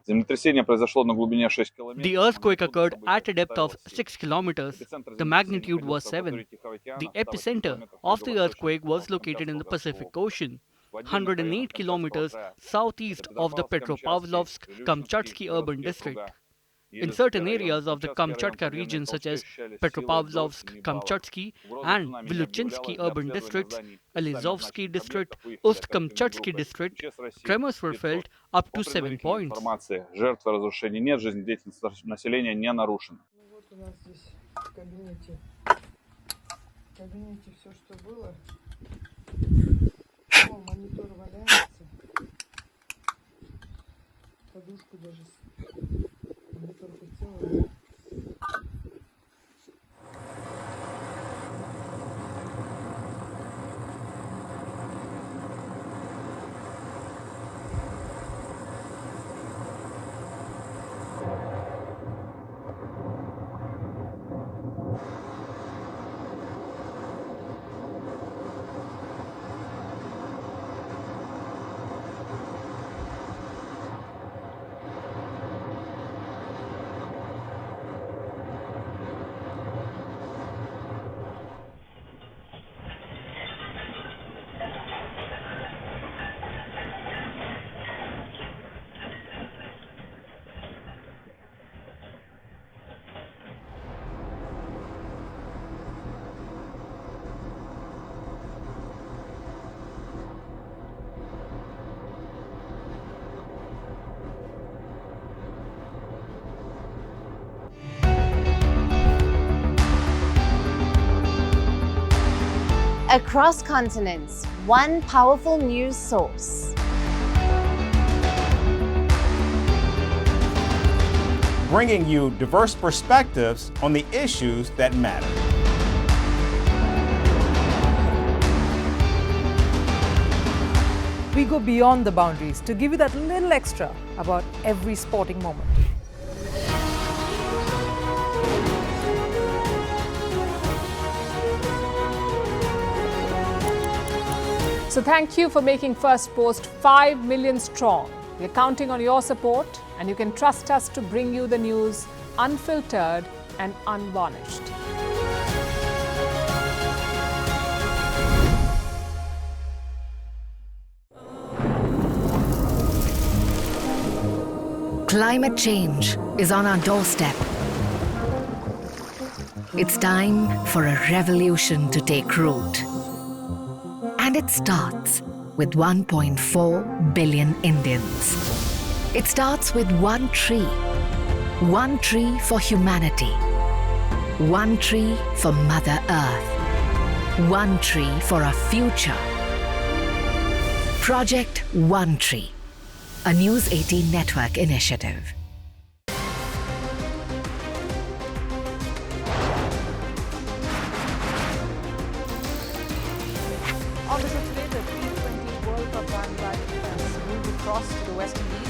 The earthquake occurred at a depth of 6 kilometers. The magnitude was 7. The epicenter of the earthquake was located in the Pacific Ocean, 108 kilometers southeast of the Petropavlovsk-Kamchatsky urban district. In certain areas of the Kamchatka region, such as Petropavlovsk-Kamchatsky and Viluchinsky urban districts, Alizovsky district, Ust-Kamchatsky district, tremors were felt up to 7 points. Вот у нас здесь в кабинете все, что было. О, монитор валяется. Подушку даже монитор хотела. Across continents, one powerful news source. Bringing you diverse perspectives on the issues that matter. We go beyond the boundaries to give you that little extra about every sporting moment. So thank you for making Firstpost 5 million strong. We're counting on your support, and you can trust us to bring you the news unfiltered and unvarnished. Climate change is on our doorstep. It's time for a revolution to take root. And it starts with 1.4 billion Indians. It starts with one tree for humanity, one tree for Mother Earth, one tree for a future. Project One Tree, a News 18 network initiative. On the show today, the T20 World Cup band moved across to the West Indies.